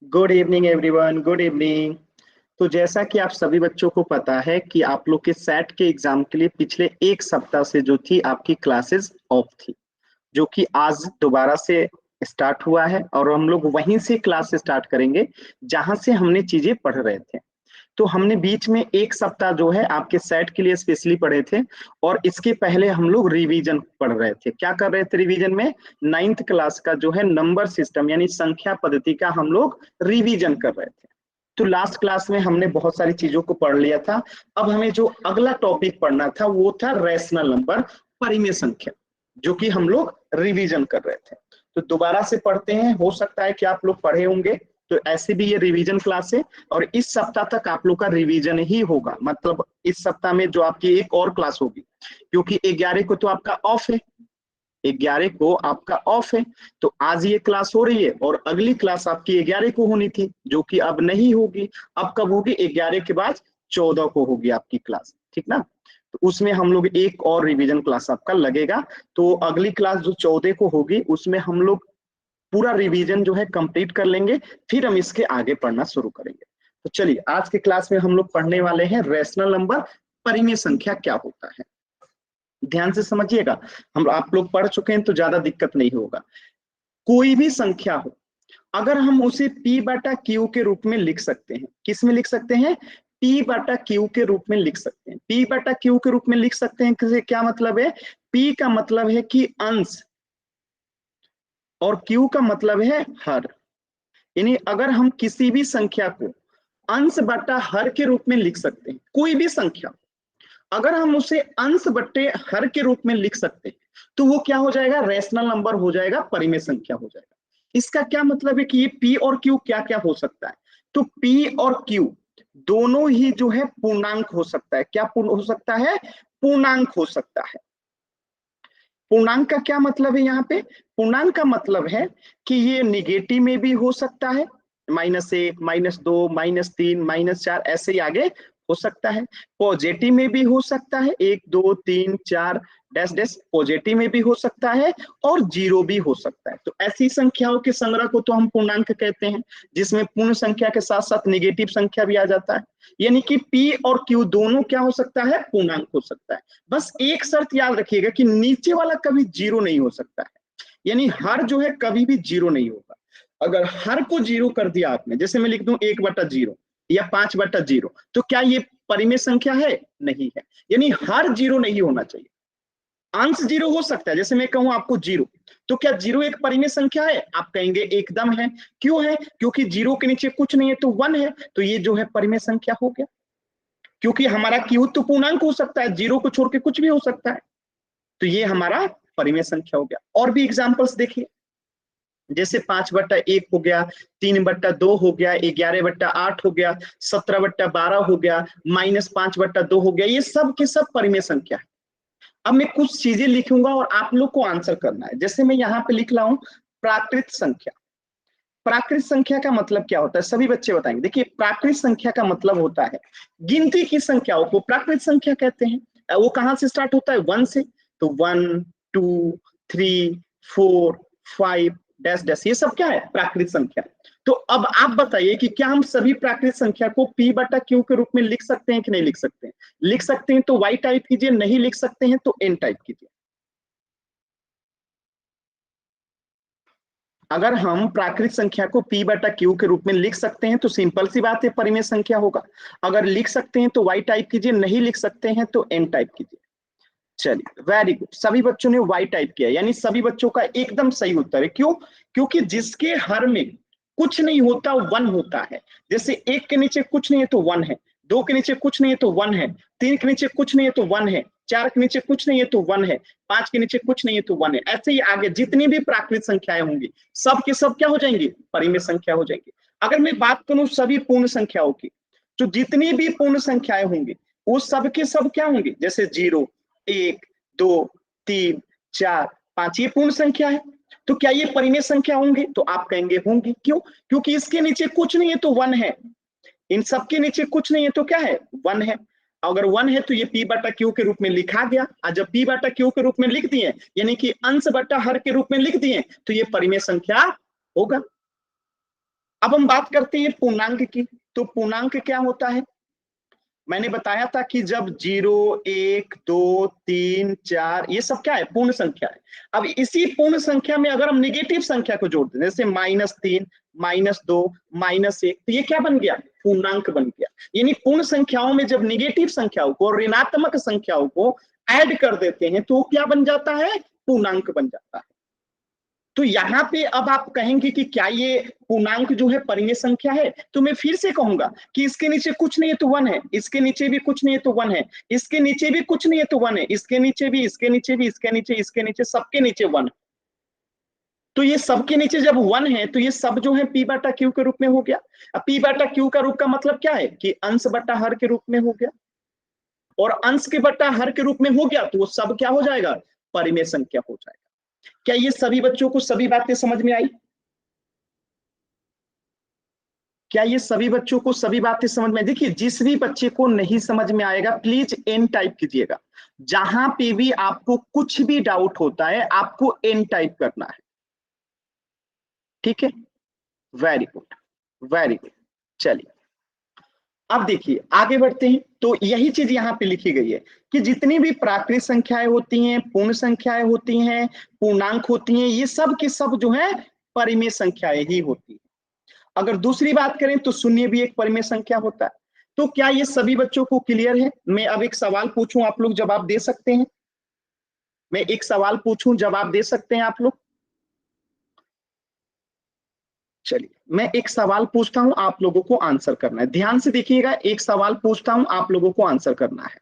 Good evening everyone, good evening. तो जैसा कि आप सभी बच्चों को पता है कि आप लोग के सेट के एग्जाम के लिए पिछले एक सप्ताह से जो थी आपकी क्लासेस ऑफ थी, जो कि आज दोबारा से स्टार्ट हुआ है और हम लोग वहीं से क्लास स्टार्ट करेंगे जहां से हमने चीजें पढ़ रहे थे। तो हमने बीच में एक सप्ताह जो है आपके सेट के लिए स्पेशली पढ़े थे और इसके पहले हम लोग रिवीजन पढ़ रहे थे। क्या कर रहे थे रिवीजन में? नाइन्थ क्लास का जो है नंबर सिस्टम यानी संख्या पद्धति का हम लोग रिवीजन कर रहे थे। तो लास्ट क्लास में हमने बहुत सारी चीजों को पढ़ लिया था। अब हमें जो अगला टॉपिक पढ़ना था वो था रैशनल नंबर, परिमेय संख्या, जो कि हम लोग रिवीजन कर रहे थे। तो दोबारा से पढ़ते हैं, हो सकता है कि आप लोग पढ़े होंगे, तो ऐसे भी ये रिवीजन क्लास है और इस सप्ताह तक आप लोग का रिवीजन ही होगा। मतलब इस सप्ताह में जो आपकी एक और क्लास होगी, क्योंकि 11 को तो आपका ऑफ है, 11 को आपका ऑफ है। तो आज ये क्लास हो रही है और अगली क्लास आपकी 11 को होनी थी, जो कि अब नहीं होगी। अब कब होगी? 11 के बाद 14 को होगी आपकी क्लास, ठीक ना? तो उसमें हम लोग एक और रिवीजन क्लास आपका लगेगा। तो अगली क्लास जो 14 को होगी उसमें हम लोग पूरा रिवीजन जो है कंप्लीट कर लेंगे, फिर हम इसके आगे पढ़ना शुरू करेंगे। तो चलिए आज के क्लास में हम लोग पढ़ने वाले हैं रैशनल नंबर, परिमेय संख्या क्या होता है। ध्यान से समझिएगा, हम आप लोग पढ़ चुके हैं तो ज्यादा दिक्कत नहीं होगा। कोई भी संख्या हो, अगर हम उसे P बटा Q के रूप में लिख सकते हैं। किस में लिख सकते हैं? P बटा Q के रूप में लिख सकते हैं। P बटा Q के रूप में लिख सकते हैं, किसे क्या मतलब है? P का मतलब है कि अंश और Q का मतलब है हर। यानी अगर हम किसी भी संख्या को अंश बटा हर के रूप में लिख सकते हैं, कोई भी संख्या अगर हम उसे अंश बट्टे हर के रूप में लिख सकते हैं, तो वो क्या हो जाएगा? रैशनल नंबर हो जाएगा, परिमेय संख्या हो जाएगा। इसका क्या मतलब है कि ये P और Q क्या क्या हो सकता है? तो P और Q दोनों ही जो है पूर्णांक हो सकता है। क्या हो सकता है? पूर्णांक हो सकता है। पूर्णांक का क्या मतलब है? यहाँ पे पूर्णांक का मतलब है कि ये निगेटिव में भी हो सकता है, -1, -2, -3, -4 ऐसे ही आगे हो सकता है। पॉजिटिव में भी हो सकता है, 1 2 3 4 डैश डैश पॉजिटिव में भी हो सकता है और जीरो भी हो सकता है। तो ऐसी संख्याओं के संग्रह को तो हम पूर्णांक कहते हैं, जिसमें पूर्ण संख्या के साथ साथ निगेटिव संख्या भी आ जाता है। यानी कि P और Q दोनों क्या हो सकता है? पूर्णांक हो सकता है। बस एक शर्त याद रखिएगा कि नीचे वाला कभी जीरो नहीं हो सकता है। यानी हर जो है कभी भी जीरो नहीं होगा। अगर हर को जीरो कर दिया आपने, जैसे मैं लिख दूं 1/0 या 5/0, तो क्या ये परिमेय संख्या है? नहीं है। यानी हर जीरो नहीं होना चाहिए। अंश जीरो हो सकता है, जैसे मैं कहूं आपको जीरो, तो क्या जीरो एक परिमेय संख्या है? आप कहेंगे एकदम है। क्यों है? क्योंकि जीरो के नीचे कुछ नहीं है तो 1 है, तो ये जो है परिमेय संख्या हो गया। क्योंकि हमारा क्यू तो पूर्णांक हो सकता है, जीरो को छोड़ के कुछ भी हो सकता है, तो ये हमारा परिमेय संख्या हो गया। और भी एग्जांपल्स देखिए, जैसे 5/1 हो गया, 3/2 हो गया, 11/8 हो गया, 17/12 हो गया, -5/2 हो गया, ये सब के सब परिमेय संख्या है। अब मैं कुछ चीजें लिखूंगा और आप लोग को आंसर करना है। जैसे मैं यहाँ पे लिख रहा हूं प्राकृत संख्या। प्राकृत संख्या का मतलब क्या होता है? सभी बच्चे बताएंगे। देखिए, प्राकृत संख्या का मतलब होता है गिनती की संख्याओं को प्राकृत संख्या कहते हैं। वो कहां से स्टार्ट होता है? 1 से। तो 1 2 3 4 5 डैश डैश, ये सब क्या है? प्राकृत संख्या। तो अब आप बताइए कि क्या हम सभी प्राकृत संख्या को P बटा Q के रूप में लिख सकते हैं कि नहीं लिख सकते हैं? लिख सकते हैं तो Y टाइप कीजिए, नहीं लिख सकते हैं तो N टाइप कीजिए। अगर हम प्राकृत संख्या को P बटा Q के रूप में लिख सकते हैं तो सिंपल सी बात है, परिमेय संख्या होगा। अगर लिख सकते हैं तो Y टाइप कीजिए, नहीं लिख सकते हैं तो N टाइप कीजिए। चलिए, वेरी गुड, सभी बच्चों ने Y टाइप किया, यानी सभी बच्चों का एकदम सही उत्तर है। क्यों? क्योंकि जिसके हर में कुछ नहीं होता 1 होता है। जैसे 1 के नीचे कुछ नहीं है तो 1 है, 2 के नीचे कुछ नहीं है तो 1 है, 3 के नीचे कुछ नहीं है तो 1 है, 4 के नीचे कुछ नहीं है तो 1 है, 5 के नीचे कुछ नहीं है तो 1 है। ऐसे ही आगे जितनी भी प्राकृत संख्याएं होंगी सब के सब क्या हो जाएंगी? परिमेय संख्या हो जाएंगी। अगर मैं बात करूं सभी पूर्ण संख्याओं की, तो जितनी भी पूर्ण संख्याएं होंगी वो सब के सब क्या होंगे? जैसे 0 1 2 3 4 5, ये पूर्ण संख्या है। तो क्या ये परिमेय संख्या होंगी? तो आप कहेंगे होंगी। क्यों? क्योंकि इसके नीचे कुछ नहीं है तो 1 है, इन सबके नीचे कुछ नहीं है तो क्या है? 1 है। अगर 1 है तो ये P बटा Q के रूप में लिखा गया। और जब P बटा Q के रूप में लिख दिए, यानी कि अंश बटा हर के रूप में लिख दिए, तो ये परिमेय संख्या होगा। अब हम बात करते हैं पूर्णांक की। तो पूर्णांक क्या होता है? मैंने बताया था कि जब 0, 1, 2, 3, 4 ये सब क्या है? पूर्ण संख्या है। अब इसी पूर्ण संख्या में अगर हम निगेटिव संख्या को जोड़ दें, जैसे -3, -2, -1, तो ये क्या बन गया? पूर्णांक बन गया। यानी पूर्ण संख्याओं में जब निगेटिव संख्याओं को, ऋणात्मक संख्याओं को ऐड कर देते हैं तो क्या बन जाता है? पूर्णांक बन जाता है। तो यहाँ पे अब आप कहेंगे कि क्या ये पूर्णांक जो है परिमेय संख्या है? तो मैं फिर से कहूंगा कि इसके नीचे कुछ नहीं है तो 1 है, इसके नीचे भी कुछ नहीं है तो 1 है, इसके नीचे भी कुछ नहीं है तो 1 है, इसके नीचे भी, इसके नीचे भी, इसके नीचे, इसके नीचे, सबके नीचे 1 है। तो ये सबके नीचे जब 1 है तो ये सब जो है पी बटा क्यू के रूप में हो गया। अब पी बटा क्यू का रूप का मतलब क्या है? कि अंश बटा हर के रूप में हो गया, और अंश के बटा हर के रूप में हो गया तो वो सब क्या हो जाएगा? परिमेय संख्या हो जाएगा। क्या ये सभी बच्चों को सभी बातें समझ में आई? क्या ये सभी बच्चों को सभी बातें समझ में? देखिए, जिस भी बच्चे को नहीं समझ में आएगा प्लीज एन टाइप कीजिएगा। जहां पे भी आपको कुछ भी डाउट होता है आपको एन टाइप करना है, ठीक है? Very good, very good. चलिए अब देखिए आगे बढ़ते हैं। तो यही चीज यहाँ पे लिखी गई है कि जितनी भी प्राकृत संख्याएं होती हैं, पूर्ण संख्याएं होती हैं, पूर्णांक होती हैं, ये सब की सब जो है परिमेय संख्याएं ही होती है। अगर दूसरी बात करें तो शून्य भी एक परिमेय संख्या होता है। तो क्या ये सभी बच्चों को क्लियर है? मैं अब एक सवाल पूछूं, आप लोग जवाब दे सकते हैं? मैं एक सवाल पूछूं, जवाब दे सकते हैं आप लोग? चलिए मैं एक सवाल पूछता हूं, आप लोगों को आंसर करना है। ध्यान से देखिएगा, एक सवाल पूछता हूं, आप लोगों को आंसर करना है।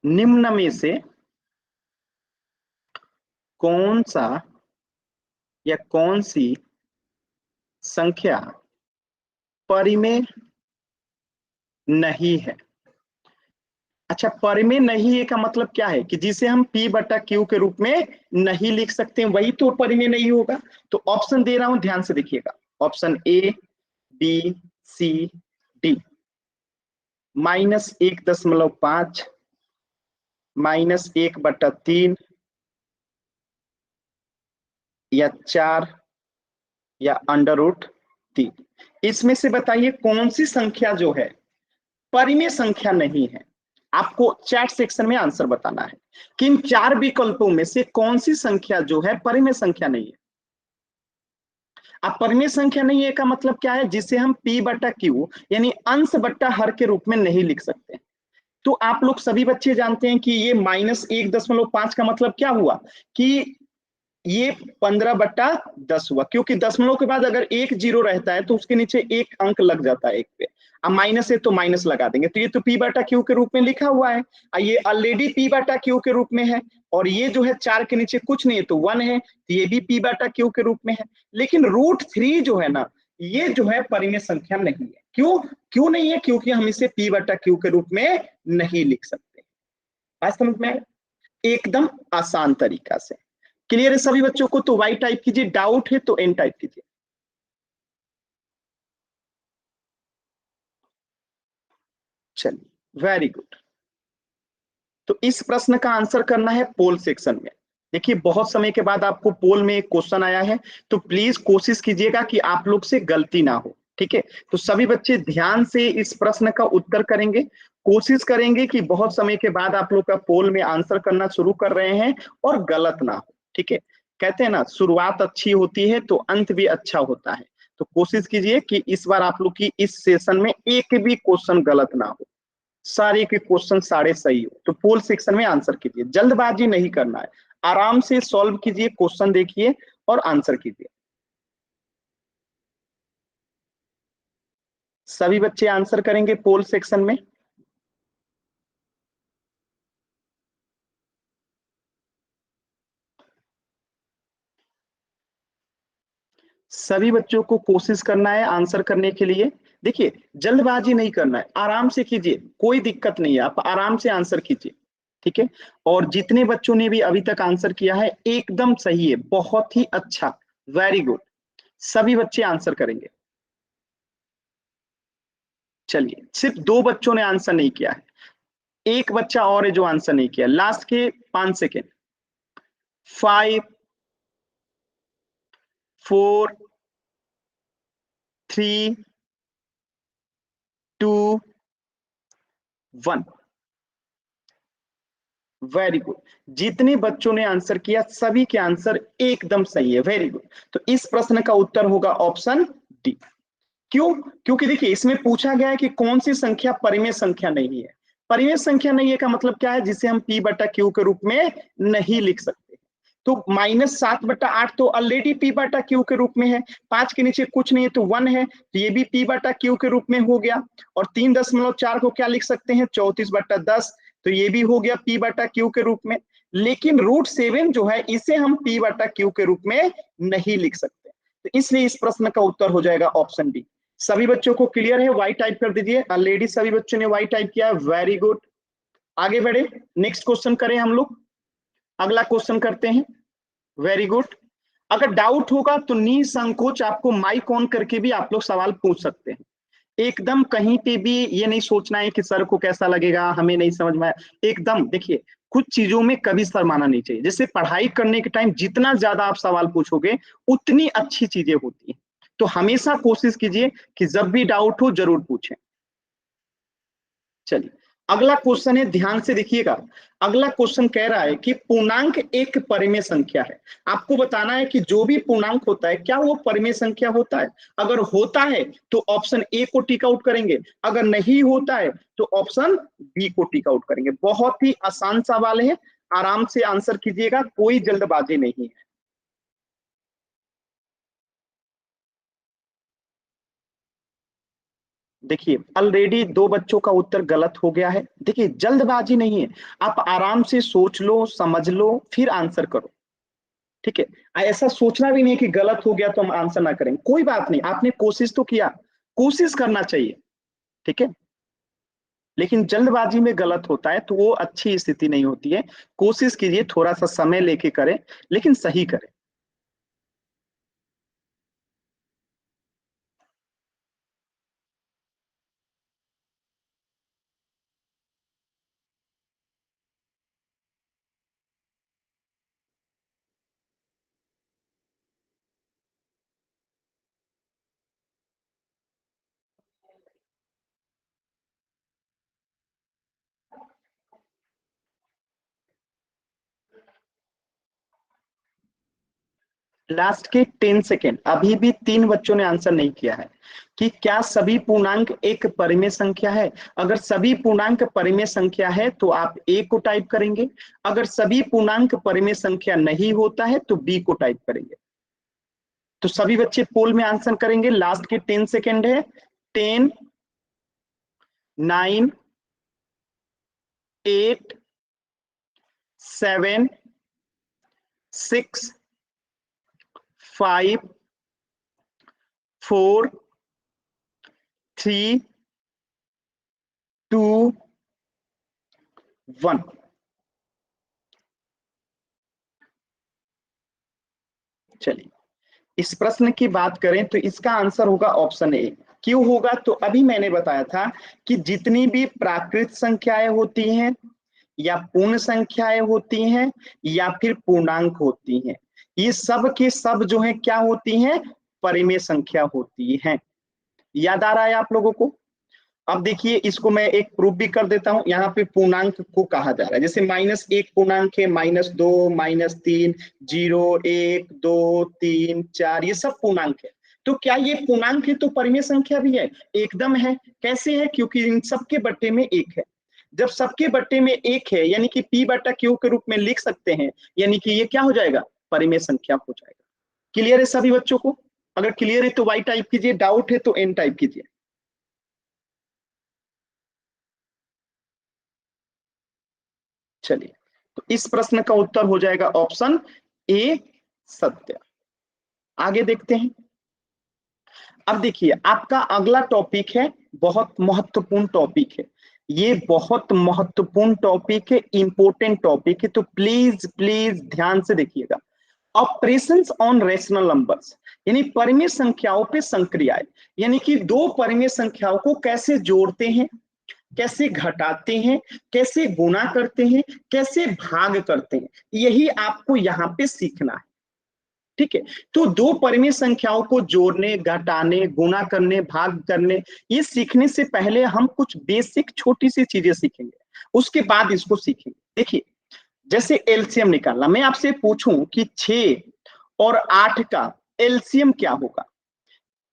निम्न में से कौन सा या कौन सी संख्या परिमेय नहीं है? अच्छा, परिमेय नहीं है का मतलब क्या है? कि जिसे हम p बटा क्यू के रूप में नहीं लिख सकते हैं वही तो परिमेय नहीं होगा। तो ऑप्शन दे रहा हूं, ध्यान से देखिएगा। Option A, B, C, D. -1.5, -1/3, या 4, या √3। इसमें से बताइए कौन सी संख्या जो है परिमेय संख्या नहीं है? आपको चैट सेक्शन में आंसर बताना है कि इन 4 विकल्पों में से कौन सी संख्या जो है परिमेय संख्या नहीं है। अब परिमेय संख्या नहीं है का मतलब क्या है? जिसे हम p बटा क्यू यानी अंश बट्टा हर के रूप में नहीं लिख सकते। तो आप लोग सभी बच्चे जानते हैं कि ये -1.5 का मतलब क्या हुआ? कि ये 15/10 हुआ, क्योंकि दशमलव के बाद अगर एक जीरो रहता है तो उसके नीचे एक अंक लग जाता है एक पे। अब माइनस है तो माइनस लगा देंगे, तो ये तो p बटा क्यू के रूप में लिखा हुआ है, ये ऑलरेडी p बटा क्यू के रूप में है। और ये जो है 4 के नीचे कुछ नहीं है तो 1 है, तो ये भी p बटा क्यू के रूप में है। लेकिन √3 जो है ना, ये जो है परिमेय संख्या नहीं है। क्यों? क्यों नहीं है? क्योंकि हम इसे p बटा क्यू के रूप में नहीं लिख सकते। बात समझ में आए? एकदम आसान तरीका से। क्लियर है सभी बच्चों को? तो वाई टाइप कीजिए, डाउट है तो एन टाइप कीजिए। चलिए वेरी गुड। तो इस प्रश्न का आंसर करना है पोल सेक्शन में। देखिए बहुत समय के बाद आपको पोल में एक क्वेश्चन आया है, तो प्लीज कोशिश कीजिएगा कि आप लोग से गलती ना हो, ठीक है? तो सभी बच्चे ध्यान से इस प्रश्न का उत्तर करेंगे। कोशिश करेंगे कि बहुत समय के बाद आप लोग का पोल में आंसर करना शुरू कर रहे हैं और गलत ना हो, ठीक है? कहते हैं ना, शुरुआत अच्छी होती है तो अंत भी अच्छा होता है। तो कोशिश कीजिए कि इस बार आप लोग की इस सेशन में एक भी क्वेश्चन गलत ना हो, सारे के क्वेश्चन सारे सही हो। तो पोल सेक्शन में आंसर कीजिए, जल्दबाजी नहीं करना है, आराम से सॉल्व कीजिए, क्वेश्चन देखिए और आंसर कीजिए। सभी बच्चे आंसर करेंगे पोल सेक्शन में। सभी बच्चों को कोशिश करना है आंसर करने के लिए। देखिए जल्दबाजी नहीं करना है, आराम से कीजिए, कोई दिक्कत नहीं है, आप आराम से आंसर कीजिए, ठीक है? और जितने बच्चों ने भी अभी तक आंसर किया है एकदम सही है, बहुत ही अच्छा, वेरी गुड। सभी बच्चे आंसर करेंगे। चलिए सिर्फ 2 बच्चों ने आंसर नहीं किया है, एक बच्चा और है जो आंसर नहीं किया। लास्ट के 5 सेकेंड, 5, 4 3 2 1। Very good. जितने बच्चों ने आंसर किया सभी के आंसर एकदम सही है। Very good. तो इस प्रश्न का उत्तर होगा ऑप्शन डी। क्यों? क्योंकि देखिए इसमें पूछा गया है कि कौन सी संख्या परिमेय संख्या नहीं है। परिमेय संख्या नहीं है का मतलब क्या है? जिसे हम p बटा क्यू के रूप में नहीं लिख सकते। तो -7/8 तो ऑलरेडी p बटा क्यू के रूप में है। 5 के नीचे कुछ नहीं है तो 1 है, तो ये भी p बटा क्यू के रूप में हो गया। और 3.4 को क्या लिख सकते हैं? 34/10, तो ये भी हो गया p बटा क्यू के रूप में। लेकिन √7 जो है इसे हम p बटा क्यू के रूप में नहीं लिख सकते, तो इसलिए इस प्रश्न का उत्तर हो जाएगा ऑप्शन डी। सभी बच्चों को क्लियर है? वाई टाइप कर दीजिए। ऑलरेडी सभी बच्चों ने वाई टाइप किया। Very good. आगे बढ़े, नेक्स्ट क्वेश्चन करें हम लोग। अगला क्वेश्चन करते हैं। Very good. अगर डाउट होगा तो निसंकोच आपको माइक ऑन करके भी आप लोग सवाल पूछ सकते हैं। एकदम कहीं पे भी ये नहीं सोचना है कि सर को कैसा लगेगा, हमें नहीं समझ में आया। एकदम देखिए कुछ चीजों में कभी शर्माना नहीं चाहिए। जैसे पढ़ाई करने के टाइम जितना ज्यादा आप सवाल पूछोगे उतनी अच्छी चीजें होती हैं। तो हमेशा कोशिश कीजिए कि जब भी डाउट हो जरूर पूछें। चलिए अगला क्वेश्चन है, ध्यान से देखिएगा। अगला क्वेश्चन कह रहा है कि पूर्णांक एक परिमेय संख्या है। आपको बताना है कि जो भी पूर्णांक होता है क्या वो परिमेय संख्या होता है। अगर होता है तो ऑप्शन ए को टिक आउट करेंगे, अगर नहीं होता है तो ऑप्शन बी को टिक आउट करेंगे। बहुत ही आसान सवाल है, आराम से आंसर कीजिएगा, कोई जल्दबाजी नहीं है। देखिए ऑलरेडी 2 बच्चों का उत्तर गलत हो गया है। देखिए जल्दबाजी नहीं है, आप आराम से सोच लो, समझ लो, फिर आंसर करो। ठीक है, ऐसा सोचना भी नहीं कि गलत हो गया तो हम आंसर ना करें। कोई बात नहीं, आपने कोशिश तो किया, कोशिश करना चाहिए। ठीक है, लेकिन जल्दबाजी में गलत होता है तो वो अच्छी स्थिति नहीं होती है। कोशिश कीजिए, थोड़ा सा समय लेके करें, लेकिन सही करें। लास्ट के 10 सेकेंड, अभी भी 3 बच्चों ने आंसर नहीं किया है कि क्या सभी पूर्णांक एक परिमेय संख्या है। अगर सभी पूर्णांक परिमेय संख्या है तो आप ए को टाइप करेंगे, अगर सभी पूर्णांक परिमेय संख्या नहीं होता है तो बी को टाइप करेंगे। तो सभी बच्चे पोल में आंसर करेंगे। लास्ट के 10 सेकेंड है। 10 9 8 7 6 5 4 3 2 1। चलिए इस प्रश्न की बात करें तो इसका आंसर होगा ऑप्शन ए। क्यों होगा? तो अभी मैंने बताया था कि जितनी भी प्राकृत संख्याएं होती हैं या पूर्ण संख्याएं होती हैं या फिर पूर्णांक होती हैं, ये सब के सब जो है क्या होती हैं? परिमेय संख्या होती हैं। याद आ रहा है आप लोगों को? अब देखिए इसको मैं एक प्रूफ भी कर देता हूं। यहाँ पे पूर्णांक को कहा जा रहा है, जैसे -1 पूर्णांक है, -2 -3 0 1 2 3 4, ये सब पूर्णांक है। तो क्या ये पूर्णांक है तो परिमेय संख्या भी है? एकदम है। कैसे है? क्योंकि इन सबके बट्टे में एक है। जब सबके बट्टे में एक है यानी कि p बटा q के रूप में लिख सकते हैं, यानी कि ये क्या हो जाएगा? परिमेय संख्या हो जाएगा। क्लियर है सभी बच्चों को? अगर क्लियर है तो y टाइप कीजिए, डाउट है तो n टाइप कीजिए। चलिए तो इस प्रश्न का उत्तर हो जाएगा ऑप्शन ए, सत्य। आगे देखते हैं। अब देखिए आपका अगला टॉपिक है, बहुत महत्वपूर्ण टॉपिक है। ये बहुत महत्वपूर्ण टॉपिक है, इंपॉर्टेंट टॉपिक है, तो प्लीज प्लीज ध्यान से देखिएगा। ऑपरेशंस ऑन रेशनल नंबर्स, यानी परिमेय संख्याओं पे संक्रियाएं, यानी कि दो परिमेय संख्याओं को कैसे जोड़ते हैं, कैसे घटाते हैं, कैसे गुणा करते हैं, कैसे भाग करते हैं, यही आपको यहाँ पे सीखना है। ठीक है। तो दो परिमेय संख्याओं को जोड़ने, घटाने, गुणा करने, भाग करने, ये सीखने से पहले हम कुछ बेसिक छोटी सी चीजें सीखेंगे, उसके बाद इसको सीखेंगे। देखिए, जैसे एलसीएम निकालना, मैं आपसे पूछूं कि 6 और 8 का एलसीएम क्या होगा?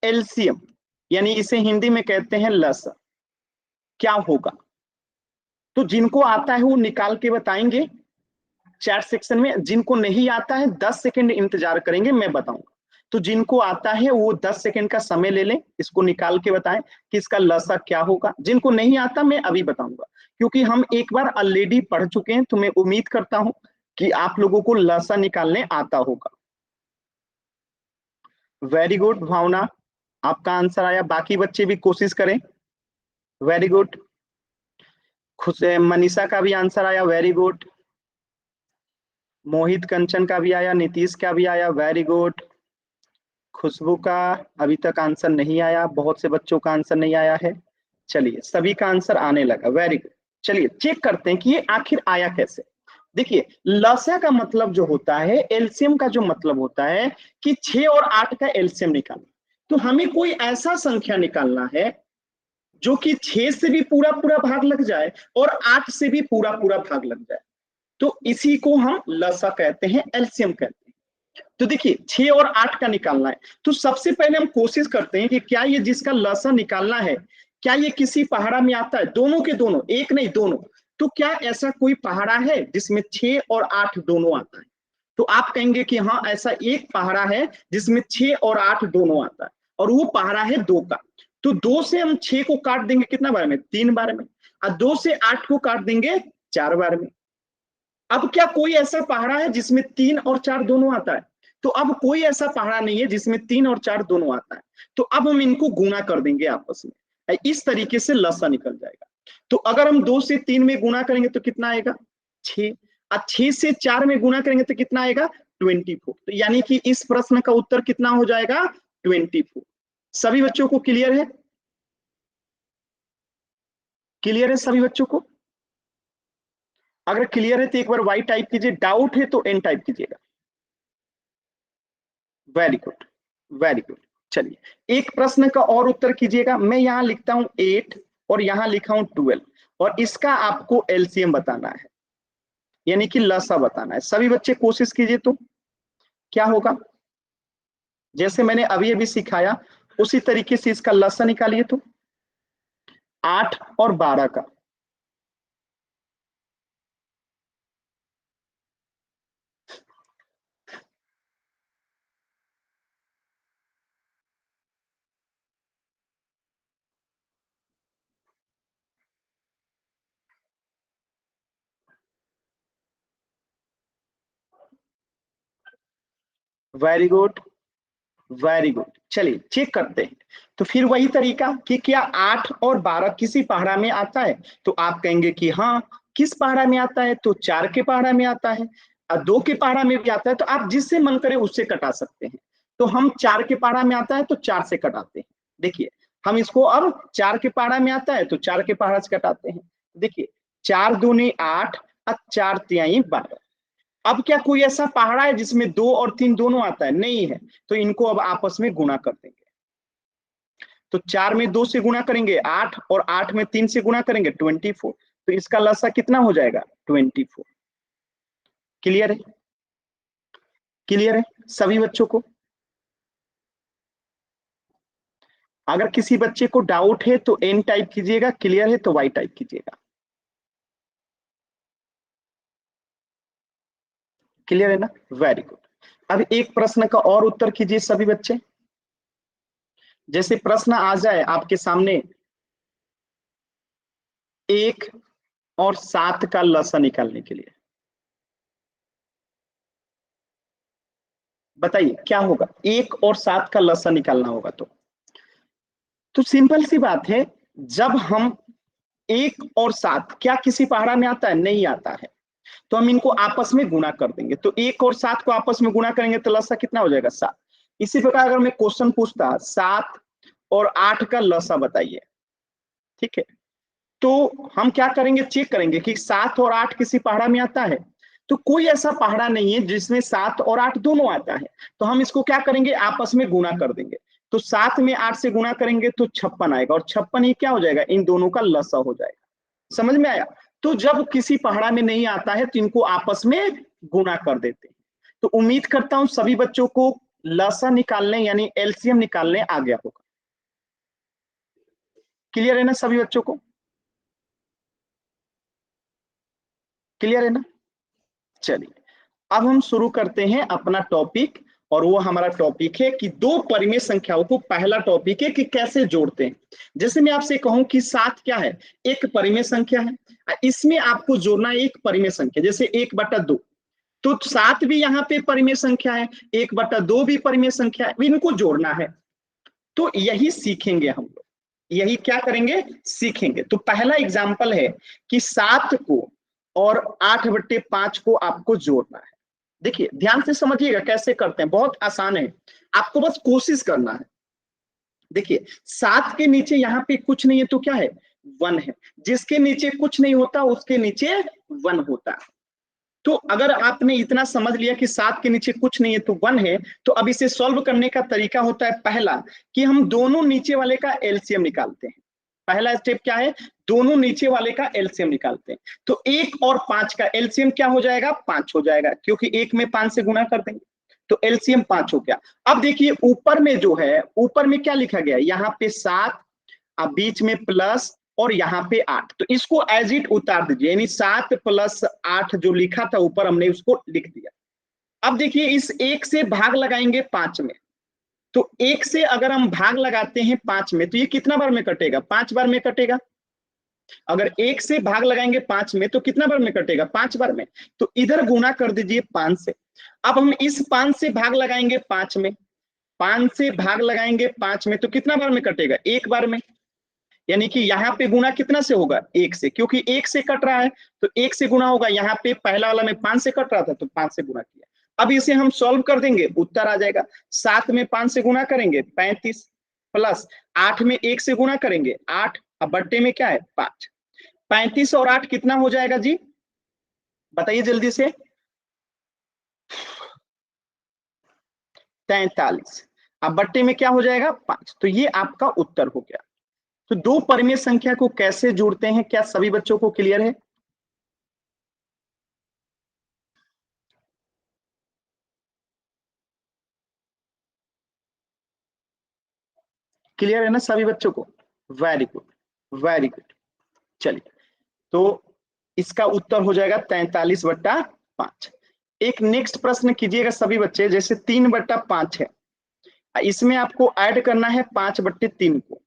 एलसीएम यानी इसे हिंदी में कहते हैं लसा, क्या होगा? तो जिनको आता है वो निकाल के बताएंगे चैट सेक्शन में, जिनको नहीं आता है 10 सेकंड इंतजार करेंगे, मैं बताऊंगा। तो जिनको आता है वो 10 सेकंड का समय ले लें, इसको निकाल के बताएं कि इसका लसा क्या होगा। जिनको नहीं आता मैं अभी बताऊंगा, क्योंकि हम एक बार ऑलरेडी पढ़ चुके हैं, तो मैं उम्मीद करता हूं कि आप लोगों को लसा निकालने आता होगा। वेरी गुड भावना, आपका आंसर आया। बाकी बच्चे भी कोशिश करें। Very good. खुश मनीषा का भी आंसर आया, वेरी गुड। मोहित कंचन का भी आया, नीतीश का भी आया, वेरी गुड। खुशबू का अभी तक आंसर नहीं आया, बहुत से बच्चों का आंसर नहीं आया है। चलिए, सभी का आंसर आने लगा, वेरी गुड। चलिए चेक करते हैं कि ये आखिर आया कैसे। देखिए, लसा का मतलब जो होता है, एलसीएम का जो मतलब होता है कि 6 और 8 का एलसीएम निकालना। तो हमें कोई ऐसा संख्या निकालना है जो कि 6 से भी पूरा पूरा भाग लग जाए और 8 से भी पूरा पूरा भाग लग जाए, तो इसी को हम लसा कहते हैं, एलसीएम कहते हैं। तो देखिए, 6 और 8 का निकालना है, तो सबसे पहले हम कोशिश करते हैं कि क्या ये जिसका लसा निकालना है, क्या ये किसी पहाड़ा में आता है? दोनों के दोनों, एक नहीं दोनों। तो क्या ऐसा कोई पहाड़ा है जिसमें 6 और 8 दोनों आता है? तो आप कहेंगे कि हाँ, ऐसा एक पहाड़ा है जिसमें 6 और 8 दोनों आता है, और वो पहाड़ा है 2 का। तो 2 से हम 6 को काट देंगे कितना बार में? 3 बार में। और 2 से 8 को काट देंगे 4 बार में। अब क्या कोई ऐसा पहाड़ा है जिसमें 3 और 4 दोनों आता है? तो अब कोई ऐसा पहाड़ा नहीं है जिसमें 3 और 4 दोनों आता है। तो अब हम इनको गुणा कर देंगे आपस में, इस तरीके से लसा निकल जाएगा। तो अगर हम 2 से 3 में गुणा करेंगे तो कितना आएगा? 6। और 6 से 4 में गुणा करेंगे तो कितना आएगा? 24। तो यानी कि इस प्रश्न का उत्तर कितना हो जाएगा? 24। सभी बच्चों को क्लियर है? क्लियर है सभी बच्चों को? अगर क्लियर है तो एक बार वाई टाइप कीजिए, डाउट है तो एन टाइप कीजिएगा। Very good, very good. चलिए, एक प्रश्न का और उत्तर कीजिएगा। मैं यहां लिखता हूं 8 और यहां लिखा हूं 12, और इसका आपको एलसीएम बताना है, यानी कि लसा बताना है। सभी बच्चे कोशिश कीजिए। तो क्या होगा? जैसे मैंने अभी अभी सिखाया उसी तरीके से इसका लसा निकालिए। तो 8 और 12 का वेरी गुड, वेरी गुड। चलिए चेक करते हैं। तो फिर वही तरीका कि क्या 8 और 12 किसी पहाड़ा में आता है? तो आप कहेंगे कि हाँ। किस पहाड़ा में आता है? तो 4 के पहाड़ा में आता है, और 2 के पहाड़ा में भी आता है। तो आप जिससे मन करे उससे कटा सकते हैं। तो हम 4 के पहाड़ा में आता है तो 4 से कटाते हैं। देखिए, हम इसको अब 4 के पहाड़ा में आता है तो 4 के पहाड़ा से कटाते हैं। देखिए, 4 दूनी 8 और 4 तिहाई 12। अब क्या कोई ऐसा पहाड़ा है जिसमें 2 और 3 दोनों आता है? नहीं है। तो इनको अब आपस में गुणा कर देंगे। तो 4 में 2 से गुणा करेंगे 8, और 8 में 3 से गुणा करेंगे 24। तो इसका लसा कितना हो जाएगा? 24। क्लियर है? क्लियर है सभी बच्चों को? अगर किसी बच्चे को डाउट है तो एन टाइप कीजिएगा, क्लियर है तो वाई टाइप कीजिएगा। क्लियर है ना? Very good. अब एक प्रश्न का और उत्तर कीजिए सभी बच्चे। जैसे प्रश्न आ जाए आपके सामने, 1 और 7 का लसा निकालने के लिए, बताइए क्या होगा? 1 और 7 का लसा निकालना होगा तो सिंपल सी बात है। जब हम 1 और 7 क्या किसी पहाड़ा में आता है? नहीं आता है। तो हम इनको आपस में गुणा कर देंगे। तो 1 और 7 को आपस में गुणा करेंगे तो लसा कितना हो जाएगा? 7। इसी प्रकार अगर मैं क्वेश्चन पूछता 7 और 8 का लसा बताइए, ठीक है, तो हम क्या करेंगे? चेक करेंगे कि 7 और 8 किसी पहाड़ा में आता है। तो कोई ऐसा पहाड़ा नहीं है जिसमें 7 और 8 दोनों आता है। तो हम इसको क्या करेंगे, आपस में गुणा कर देंगे। तो 7 में 8 से गुणा करेंगे तो 56 आएगा, और 56 ही क्या हो जाएगा, इन दोनों का लसा हो जाएगा। समझ में आया? तो जब किसी पहाड़ा में नहीं आता है तो इनको आपस में गुणा कर देते हैं। तो उम्मीद करता हूं सभी बच्चों को लसा निकालने यानी एलसीएम निकालने आ गया होगा। क्लियर है ना सभी बच्चों को? क्लियर है ना? चलिए अब हम शुरू करते हैं अपना टॉपिक, और वो हमारा टॉपिक है कि दो परिमेय संख्याओं को, पहला टॉपिक है कि कैसे जोड़ते हैं। जैसे मैं आपसे कहूं कि 7 क्या है, एक परिमेय संख्या है, इसमें आपको जोड़ना एक परिमेय संख्या, जैसे 1/2, तो 7 भी यहाँ पे परिमेय संख्या है, 1/2 भी परिमेय संख्या है, इनको जोड़ना है। तो यही सीखेंगे हम लोग, यही क्या करेंगे, सीखेंगे। तो पहला एग्जाम्पल है कि 7 को और 8/5 को आपको जोड़ना है। देखिए ध्यान से समझिएगा कैसे करते हैं, बहुत आसान है, आपको बस कोशिश करना है। देखिए 7 के नीचे यहाँ पे कुछ नहीं है तो क्या है, 1 है। जिसके नीचे कुछ नहीं होता उसके नीचे 1 होता है। तो अगर आपने इतना समझ लिया कि 7 के नीचे कुछ नहीं है तो 1 है, तो अब इसे सॉल्व करने का तरीका होता है पहला कि हम दोनों नीचे वाले का एलसीएम निकालते हैं। पहला स्टेप क्या है, दोनों नीचे वाले का एलसीएम निकालते हैं। तो 1 और 5 का एलसीएम क्या हो जाएगा, 5 हो जाएगा, क्योंकि 1 में 5 से गुणा कर देंगे, तो एलसीएम 5 हो गया। अब देखिए ऊपर में जो है, ऊपर में क्या लिखा गया है, यहाँ पे 7, अब बीच में प्लस, और यहाँ पे 8, तो इसको एज इट उतार दीजिए, यानी 7 + 8 जो लिखा था ऊपर हमने उसको लिख दिया। अब देखिए इस 1 से भाग लगाएंगे 5 में, तो 1 से अगर हम भाग लगाते हैं 5 में तो ये कितना बार में कटेगा, 5 बार में कटेगा। अगर 1 से भाग लगाएंगे 5 में तो कितना बार में कटेगा, 5 बार में। तो इधर गुना कर दीजिए 5 से। अब हम इस 5 से भाग लगाएंगे 5 में, 5 से भाग लगाएंगे 5 में तो कितना बार में कटेगा, 1 बार में। यानी कि यहाँ पे गुना कितना से होगा, 1 से, क्योंकि 1 से कट रहा है तो 1 से गुना होगा। यहाँ पे पहला वाला में 5 से कट रहा था तो 5 से गुना किया। अब इसे हम सॉल्व कर देंगे, उत्तर आ जाएगा। 7 में 5 से गुना करेंगे 35, प्लस 8 में 1 से गुना करेंगे 8, अब बट्टे में क्या है 5। 35 और 8 कितना हो जाएगा जी, बताइए जल्दी से, 43। अब बट्टे में क्या हो जाएगा 5, तो ये आपका उत्तर हो गया। तो दो परिमेय संख्या को कैसे जोड़ते हैं, क्या सभी बच्चों को क्लियर है? क्लियर है ना सभी बच्चों को? Very good, very good. चलिए तो इसका उत्तर हो जाएगा 43/5। एक नेक्स्ट प्रश्न कीजिएगा सभी बच्चे, जैसे 3/5 है, इसमें आपको ऐड करना है 5/3 को।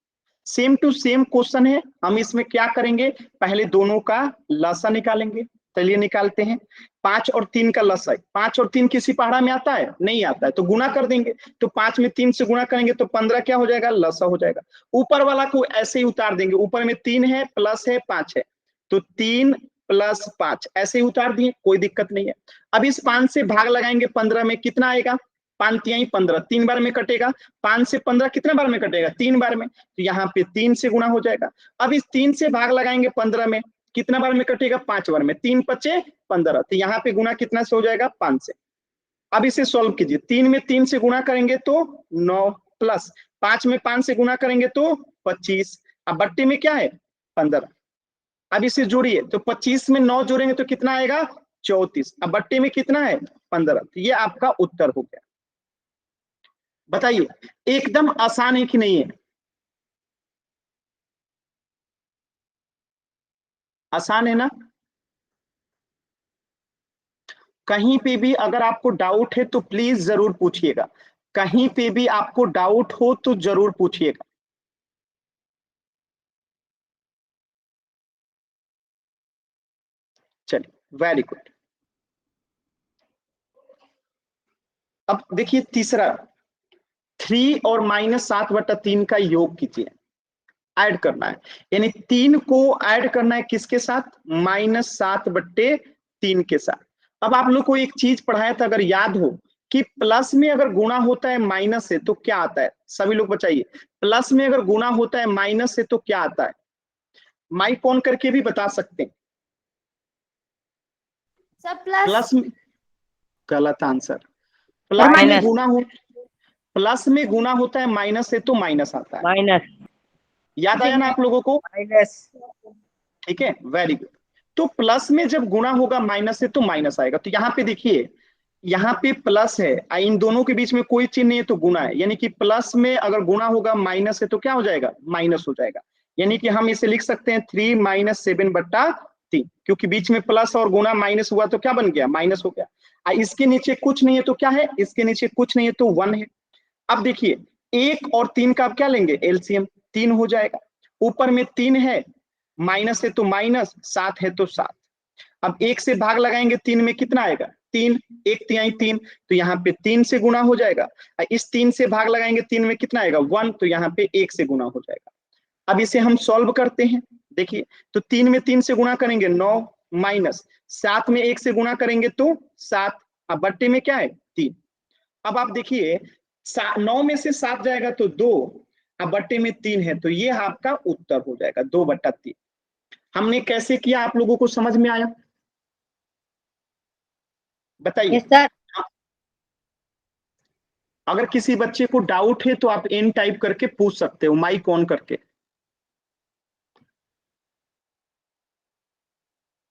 सेम टू सेम क्वेश्चन है, हम इसमें क्या करेंगे, पहले दोनों का लसा निकालेंगे। चलिए निकालते हैं। 5 और 3 का लसा है, 5 और 3 किसी पहाड़ा में आता है, नहीं आता है, तो गुना कर देंगे। तो 5 में 3 से गुना करेंगे तो 15 क्या हो जाएगा, लसा हो जाएगा। ऊपर वाला को ऐसे ही उतार देंगे, ऊपर में 3 है, प्लस है, 5 है, तो 3 + 5 ऐसे ही उतार दिए, कोई दिक्कत नहीं है। अब इस 5 से भाग लगाएंगे 15 में, कितना आएगा, 5 तिहाई 15, 3 बार में कटेगा। 5 से 15 कितने बार में कटेगा, 3 बार में, तो यहाँ पे 3 से गुना हो जाएगा। अब इस 3 से भाग लगाएंगे 15 में, कितना बार में कटेगा, 5 बार में, 3 × 5 = 15, तो यहाँ पे गुना कितना से हो जाएगा, 5 से। अब इसे सॉल्व कीजिए, 3 में 3 से गुणा करेंगे तो 9, प्लस 5 में 5 से गुणा करेंगे तो 25, अब बट्टे में क्या है 15। अब इसे जोड़िए, तो 25 में 9 जोड़ेंगे तो कितना आएगा, 34, अब बट्टे में कितना है 15, तो ये आपका उत्तर हो गया। बताइए एकदम आसान है कि नहीं है, आसान है ना? कहीं पे भी अगर आपको डाउट है तो प्लीज जरूर पूछिएगा, कहीं पे भी आपको डाउट हो तो जरूर पूछिएगा। चलिए वेरी गुड। अब देखिए तीसरा, 3 और -7/3 का योग कीजिए, ऐड करना है, यानी 3 को ऐड करना है किसके साथ, -7/3 के साथ। अब आप लोग को एक चीज पढ़ाया था अगर याद हो, कि प्लस में अगर गुणा होता है माइनस से तो क्या आता है, सभी लोग बताइए, प्लस में अगर गुणा होता है माइनस से तो क्या आता है, माइक ऑन करके भी बता सकते हैं। प्लस में, गलत आंसर। प्लस में गुना हो, प्लस में गुना होता है, माइनस से तो माइनस आता है। माइनस, याद आया ना आप लोगों को? माइनस। ठीक है, वेरी गुड। तो प्लस में जब गुना होगा माइनस से तो माइनस आएगा। तो यहाँ पे देखिए, यहाँ पे प्लस है, इन दोनों के बीच में कोई चिन्ह नहीं है तो गुना है, यानी कि प्लस में अगर गुना होगा माइनस है तो क्या हो जाएगा? माइनस हो जाएगा। यानी कि हम इसे लिख सकते हैं 3 - 7/3, क्योंकि बीच में प्लस और गुना माइनस हुआ तो क्या बन गया? माइनस हो गया। इसके नीचे कुछ नहीं है तो क्या है? इसके नीचे कुछ नहीं है तो 1 है। अब देखिए, 1 और 3 का आप क्या लेंगे? एलसीएम, 3 हो जाएगा। ऊपर में 3 है, माइनस है तो माइनस, 7 है तो 7। अब 1 से भाग लगाएंगे 3 में, कितना आएगा? 3, 1 × 3, तो यहाँ पे 3 से गुना हो जाएगा। इस 3 से भाग लगाएंगे 3 में, कितना आएगा? 1, तो यहाँ पे 1 से गुना हो जाएगा। अब इसे हम सॉल्व करते हैं। देखिए, तो 3 में 3 से गुणा करेंगे 9, माइनस 7 में 1 से गुणा करेंगे तो 7, अब बट्टे में क्या है? 3। अब आप देखिए, 9 में से 7 जाएगा तो 2, अब बट्टे में 3 है, तो ये आपका उत्तर हो जाएगा 2/3। हमने कैसे किया, आप लोगों को समझ में आया? बताइए। सर। अगर किसी बच्चे को डाउट है तो आप एन टाइप करके पूछ सकते हो, माइक ऑन करके।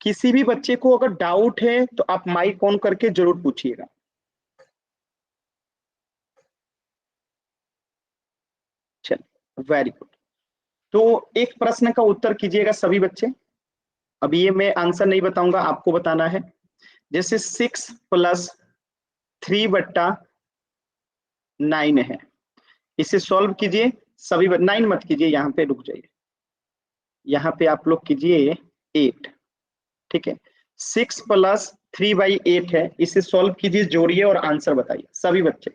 किसी भी बच्चे को अगर डाउट है तो आप माइक ऑन करके जरूर पूछिएगा। चलिए, वेरी गुड। तो एक प्रश्न का उत्तर कीजिएगा सभी बच्चे। अभी ये मैं आंसर नहीं बताऊंगा, आपको बताना है। जैसे 6 + 3/9 है, इसे सॉल्व कीजिए सभी। 9 मत कीजिए, यहाँ पे रुक जाइए, यहाँ पे आप लोग कीजिए 8। ठीक है, 6 + 3/8 है, इसे सॉल्व कीजिए, जोड़िए और आंसर बताइए सभी बच्चे।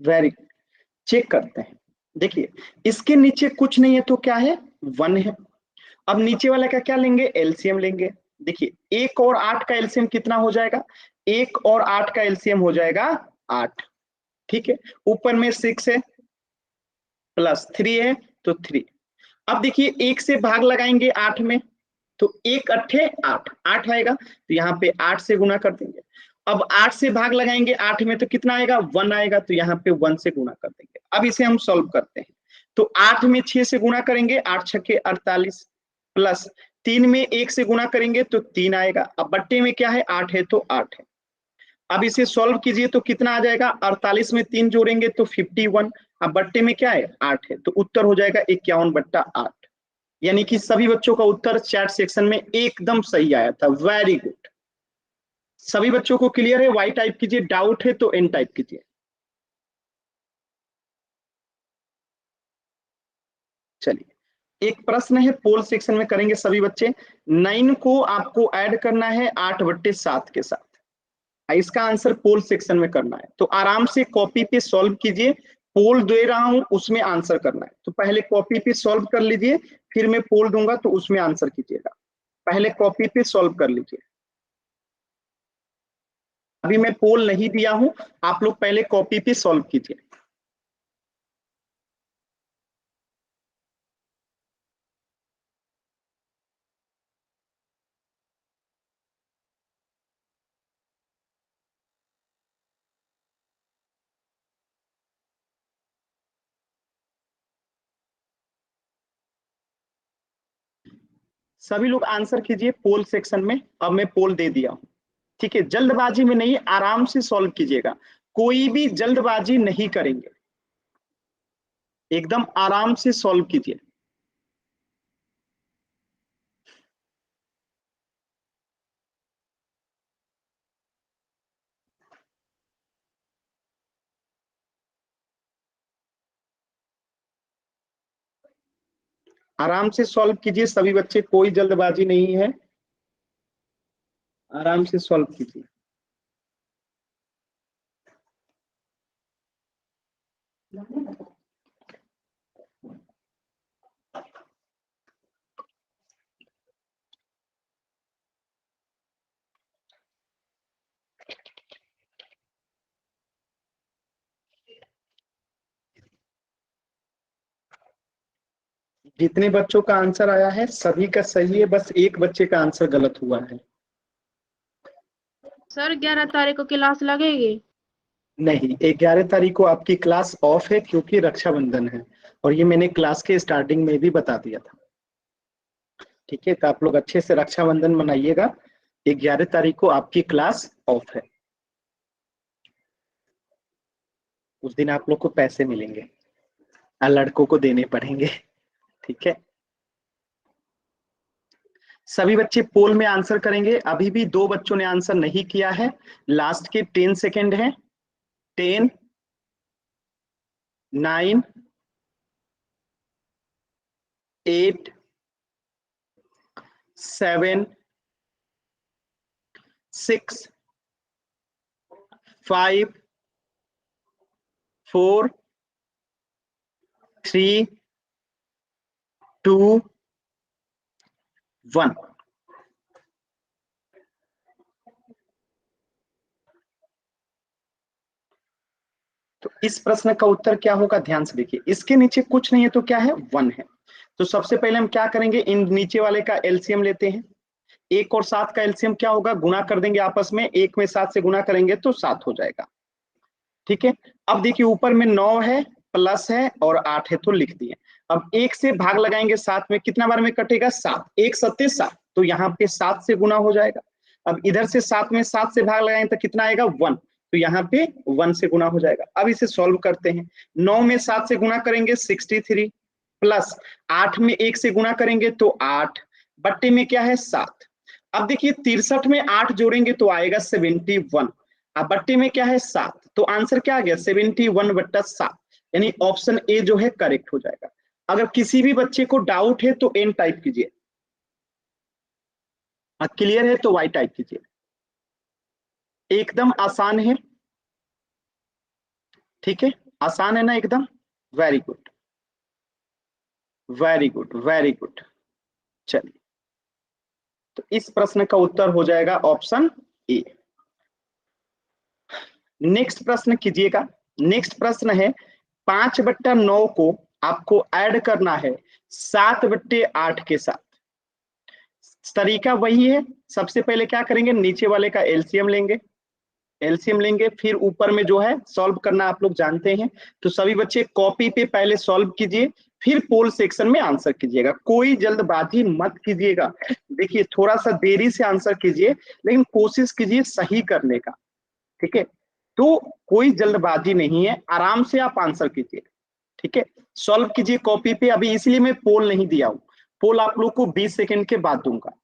वेरी गुड, चेक करते हैं। देखिए, इसके नीचे कुछ नहीं है तो क्या है? 1 है। अब नीचे वाले का क्या लेंगे? एलसीएम लेंगे। देखिए, 1 और 8 का एलसीएम कितना हो जाएगा? 1 और 8 का एलसीएम हो जाएगा 8। ठीक है, ऊपर में 6 है, प्लस 3 है तो 3। अब देखिए, 1 से भाग लगाएंगे 8 में, तो 1 अट्ठे 8, 8 आएगा, तो यहाँ पे 8 से गुना कर देंगे। अब 8 से भाग लगाएंगे 8 में, तो कितना आएगा? 1 आएगा, तो यहाँ पे 1 से गुना कर देंगे। अब इसे हम सॉल्व करते हैं। तो 8 में 6 से गुना करेंगे, 8 × 6 = 48, प्लस 3 में 1 से गुना करेंगे तो 3 आएगा। अब बट्टे में क्या है? 8 है तो 8 है। अब इसे सॉल्व कीजिए तो कितना आ जाएगा? 48 में 3 जोड़ेंगे तो 51। अब बट्टे में क्या है? 8 है, तो उत्तर हो जाएगा 51/8। यानी कि सभी बच्चों का उत्तर चैट सेक्शन में एकदम सही आया था। वेरी गुड, सभी बच्चों को क्लियर है? वाई टाइप कीजिए, डाउट है तो एन टाइप कीजिए। चलिए, एक प्रश्न है, पोल सेक्शन में करेंगे सभी बच्चे। 9 को आपको ऐड करना है 8/7 के साथ, इसका आंसर पोल सेक्शन में करना है। तो आराम से कॉपी पे सॉल्व कीजिए, पोल दे रहा हूं उसमें आंसर करना है। तो पहले कॉपी पे सॉल्व कर लीजिए, फिर मैं पोल दूंगा तो उसमें आंसर कीजिएगा। पहले कॉपी पे सॉल्व कर लीजिए। अभी मैं पोल नहीं दिया हूं, आप लोग पहले कॉपी पे सॉल्व कीजिए। सभी लोग आंसर कीजिए पोल सेक्शन में। अब मैं पोल दे दिया हूं, ठीक है? जल्दबाजी में नहीं, आराम से सॉल्व कीजिएगा, कोई भी जल्दबाजी नहीं करेंगे। एकदम आराम से सॉल्व कीजिए। आराम से सॉल्व कीजिए सभी बच्चे, कोई जल्दबाजी नहीं है, आराम से सॉल्व कीजिए। जितने बच्चों का आंसर आया है सभी का सही है, बस एक बच्चे का आंसर गलत हुआ है। सर 11 तारीख को क्लास लगेगी? नहीं, 11 तारीख को आपकी क्लास ऑफ है क्योंकि रक्षाबंधन है, और ये मैंने क्लास के स्टार्टिंग में भी बता दिया था। ठीक है, तो आप लोग अच्छे से रक्षाबंधन मनाइएगा। 11 तारीख को आपकी क्लास ऑफ है, उस दिन आप लोग को पैसे मिलेंगे और लड़कों को देने पड़ेंगे। ठीक है, सभी बच्चे पोल में आंसर करेंगे। अभी भी दो बच्चों ने आंसर नहीं किया है, लास्ट के 10 सेकेंड है। 10, 9, 8, 7, 6, 5, 4, 3, 2, 1। तो इस प्रश्न का उत्तर क्या होगा, ध्यान से देखिए। इसके नीचे कुछ नहीं है तो क्या है, 1 है। तो सबसे पहले हम क्या करेंगे, इन नीचे वाले का एलसीएम लेते हैं। 1 और 7 का एलसीएम क्या होगा, गुना कर देंगे आपस में, 1 में 7 से गुना करेंगे तो 7 हो जाएगा। ठीक है, अब देखिए ऊपर में 9 है, प्लस है और 8 है तो लिख दिए। अब 1 से भाग लगाएंगे 7 में, कितना बार में कटेगा, 7, 1 7 7, तो यहाँ पे 7 से गुना हो जाएगा। अब इधर से 7 में 7 से भाग लगाएंगे तो कितना आएगा, 1, तो यहाँ पे 1 से गुना हो जाएगा। अब इसे सॉल्व करते हैं। 9 में 7 से गुना करेंगे 63, प्लस 8 में 1 से गुना करेंगे तो 8, बट्टे में क्या है, 7। अब देखिए 63 में 8 जोड़ेंगे तो आएगा 71, अब बट्टे में क्या है, 7, तो आंसर क्या आ गया, 71/7, यानी ऑप्शन ए जो है करेक्ट हो जाएगा। अगर किसी भी बच्चे को डाउट है तो एन टाइप कीजिए, क्लियर है तो वाई टाइप कीजिए। एकदम आसान है, ठीक है, आसान है ना एकदम। Very good, very good, very good. चलिए, तो इस प्रश्न का उत्तर हो जाएगा ऑप्शन ए। नेक्स्ट प्रश्न कीजिएगा। नेक्स्ट प्रश्न है, 5/9 को आपको ऐड करना है 7/8 के साथ। तरीका वही है, सबसे पहले क्या करेंगे, नीचे वाले का एलसीएम लेंगे, एलसीएम लेंगे, फिर ऊपर में जो है सॉल्व करना आप लोग जानते हैं। तो सभी बच्चे कॉपी पे पहले सॉल्व कीजिए, फिर पोल सेक्शन में आंसर कीजिएगा, कोई जल्दबाजी मत कीजिएगा। देखिए थोड़ा सा देरी से आंसर कीजिए, लेकिन कोशिश कीजिए सही करने का। ठीक है, तो कोई जल्दबाजी नहीं है, आराम से आप आंसर कीजिए। ठीक है, सॉल्व कीजिए कॉपी पे। अभी इसलिए मैं पोल नहीं दिया हूं, पोल आप लोग को 20 सेकेंड के बाद दूंगा।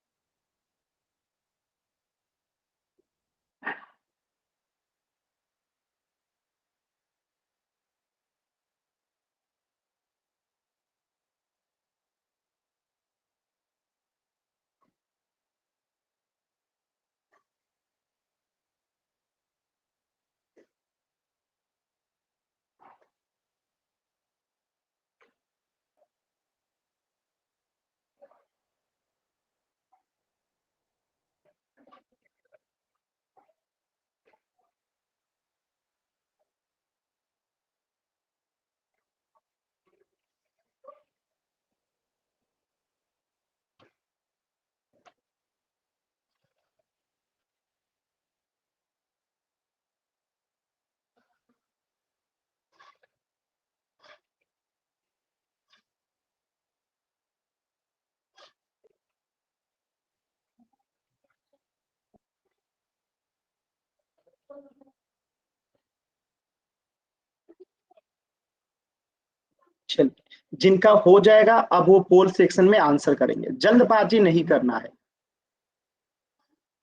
चलिए, जिनका हो जाएगा अब वो पोल सेक्शन में आंसर करेंगे, जल्दबाजी नहीं करना है।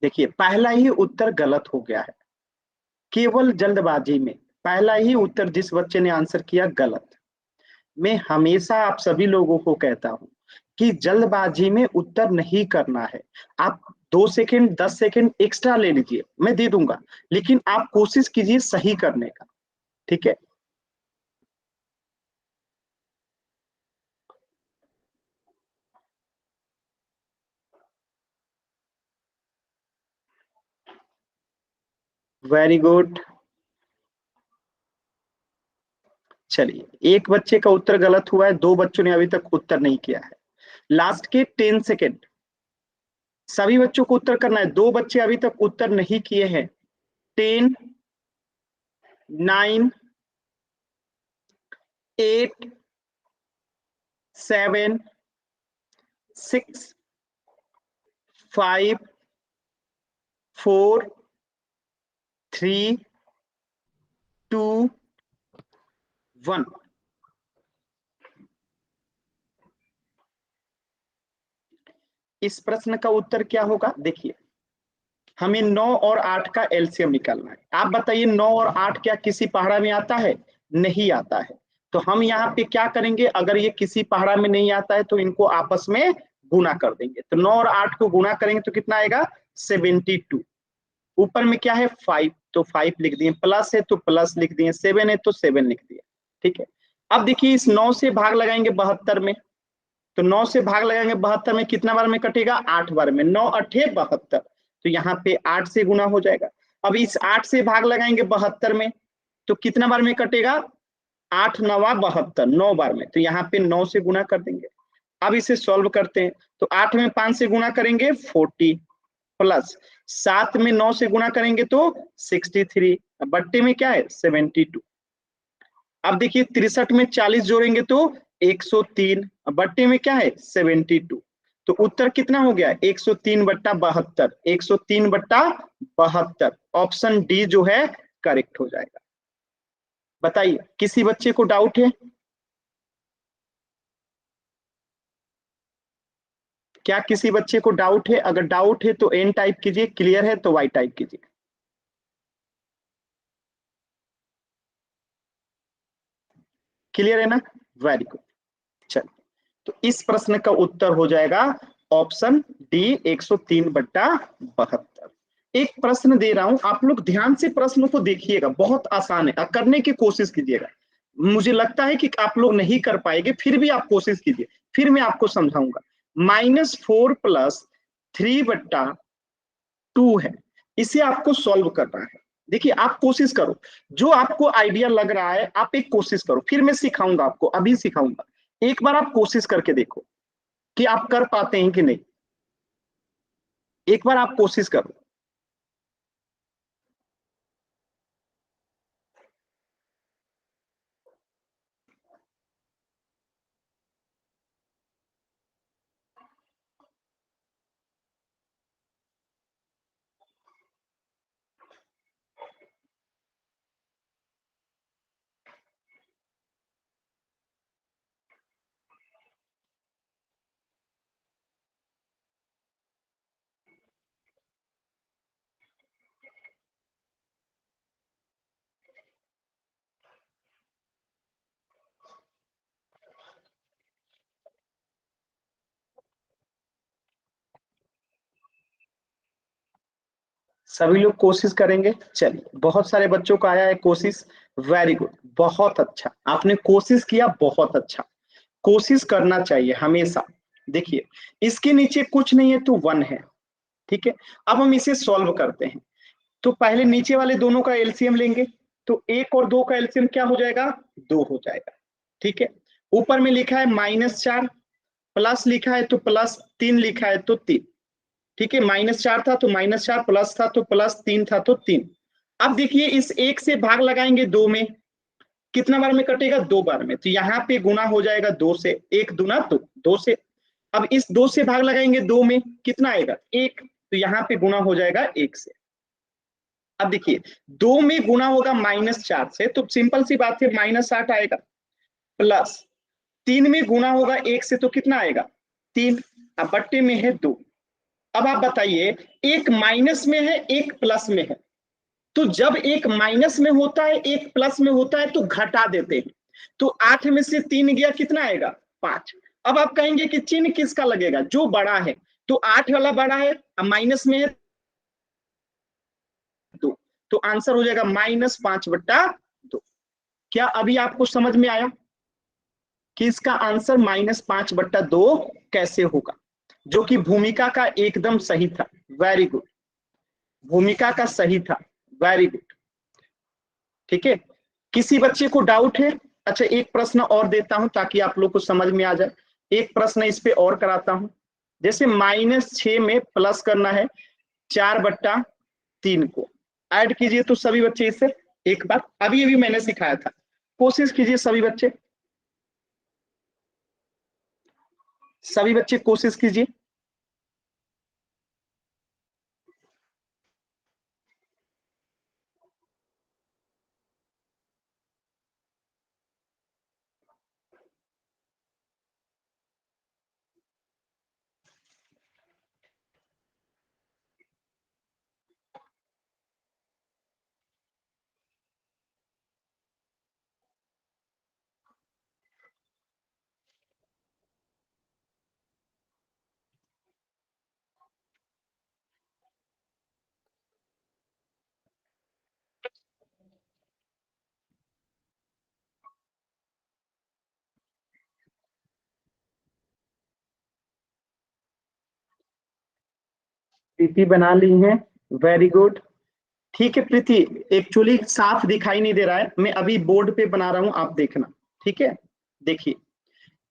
देखिए पहला ही उत्तर गलत हो गया है, केवल जल्दबाजी में पहला ही उत्तर जिस बच्चे ने आंसर किया गलत। मैं हमेशा आप सभी लोगों को कहता हूं कि जल्दबाजी में उत्तर नहीं करना है। आप 2 सेकंड 10 सेकंड एक्स्ट्रा ले लीजिए, मैं दे दूंगा, लेकिन आप कोशिश कीजिए सही करने का, ठीक है। Very good. चलिए, एक बच्चे का उत्तर गलत हुआ है, 2 बच्चों ने अभी तक उत्तर नहीं किया है। लास्ट के 10 सेकंड सभी बच्चों को उत्तर करना है, 2 बच्चे अभी तक उत्तर नहीं किए हैं। 10, 9, 8, 7, 6, 5, 4, 3, 2, 1। इस प्रश्न का उत्तर क्या होगा? देखिए, हमें 9 और 8 का एलसीएम निकालना है। आप बताइए 9 और 8 क्या किसी पहाड़ा में आता है? नहीं आता है। तो हम यहाँ पे क्या करेंगे, अगर ये किसी पहाड़ा में नहीं आता है तो इनको आपस में गुना कर देंगे। तो 9 और 8 को गुना करेंगे तो कितना आएगा? 72। ऊपर में क्या है? 5, तो 5 लिख दिए, प्लस है तो प्लस लिख दिए, 7 है तो 7 लिख दिए, ठीक है। अब देखिए इस 9 से भाग लगाएंगे 72 में, तो 9 से भाग लगाएंगे 72 में, कितना बार में कटेगा? 8 बार में। 9 अठे 72, तो यहाँ पे 8 से गुना हो जाएगा। अब इस 8 से भाग लगाएंगे 72 में, तो कितना बार में कटेगा? 8 9 72, 9 बार में, तो यहाँ पे 9 से गुना कर देंगे। अब इसे सॉल्व करते हैं, तो 8 में 5 से गुना करेंगे 40, प्लस 7 में 9 से गुना करेंगे तो 63, बट्टे में क्या है? 72। अब देखिए 63 में 40 जोड़ेंगे तो 103, बट्टे में क्या है? 72। तो उत्तर कितना हो गया? 103/72, 103/72। ऑप्शन डी जो है करेक्ट हो जाएगा। बताइए किसी बच्चे को डाउट है? क्या किसी बच्चे को डाउट है? अगर डाउट है तो एन टाइप कीजिए, क्लियर है तो वाई टाइप कीजिए। क्लियर है ना? Very good. चलिए, तो इस प्रश्न का उत्तर हो जाएगा ऑप्शन डी, 103/72। एक प्रश्न दे रहा हूं, आप लोग ध्यान से प्रश्न को देखिएगा, बहुत आसान है, करने की कोशिश कीजिएगा। मुझे लगता है कि आप लोग नहीं कर पाएंगे, फिर भी आप कोशिश कीजिए, फिर मैं आपको समझाऊंगा। -4 + 3/2 है, इसे आपको सॉल्व करना है। देखिए आप कोशिश करो, जो आपको आइडिया लग रहा है आप एक कोशिश करो, फिर मैं सिखाऊंगा आपको, अभी सिखाऊंगा। एक बार आप कोशिश करके देखो कि आप कर पाते हैं कि नहीं, एक बार आप कोशिश करो। सभी लोग कोशिश करेंगे। चलिए, बहुत सारे बच्चों का आया है कोशिश, वेरी गुड, बहुत अच्छा, आपने कोशिश किया, बहुत अच्छा। कोशिश करना चाहिए हमेशा। देखिए इसके नीचे कुछ नहीं है तो 1 है, ठीक है। अब हम इसे सॉल्व करते हैं, तो पहले नीचे वाले दोनों का एलसीएम लेंगे, तो 1 और 2 का एलसीएम क्या हो जाएगा? 2 हो जाएगा, ठीक है। ऊपर में लिखा है -4, प्लस लिखा है तो प्लस, 3 लिखा है तो 3, ठीक है। -4 था तो -4, प्लस था तो प्लस, 3 था तो 3। अब देखिए इस 1 से भाग लगाएंगे 2 में, कितना बार में कटेगा? 2 बार में, तो यहाँ पे गुना हो जाएगा 2 से, 1 दूना 2, 2 से। अब इस 2 से भाग लगाएंगे 2 में, कितना आएगा? 1, तो यहाँ पे गुना हो जाएगा 1 से। अब देखिए 2 में गुना होगा -4 से, तो सिंपल सी बात है -8 आएगा, प्लस 3 में गुना होगा 1 से तो कितना आएगा 3, अब बट्टे में है 2। अब आप बताइए, एक माइनस में है एक प्लस में है, तो जब एक माइनस में होता है एक प्लस में होता है तो घटा देते हैं। तो 8 में से 3 गया कितना आएगा 5। अब आप कहेंगे कि चिन्ह किसका लगेगा, जो बड़ा है, तो 8 वाला बड़ा है, अब माइनस में है 2, तो आंसर हो जाएगा -5/2। क्या अभी आपको समझ में आया कि इसका आंसर -5/2 कैसे होगा, जो कि भूमिका का एकदम सही था। वेरी गुड, भूमिका का सही था, वेरी गुड। ठीक है, किसी बच्चे को डाउट है? अच्छा, एक प्रश्न और देता हूं ताकि आप लोग को समझ में आ जाए। एक प्रश्न इस पे और कराता हूं। जैसे -6 में प्लस करना है 4/3 को, ऐड कीजिए तो सभी बच्चे इसे एक बार, अभी अभी मैंने सिखाया था, कोशिश कीजिए सभी बच्चे, सभी बच्चे कोशिश कीजिए। प्रीति बना ली है, वेरी गुड। ठीक है प्रीति, एक्चुअली साफ दिखाई नहीं दे रहा है, मैं अभी बोर्ड पे बना रहा हूं, आप देखना। ठीक है, देखिए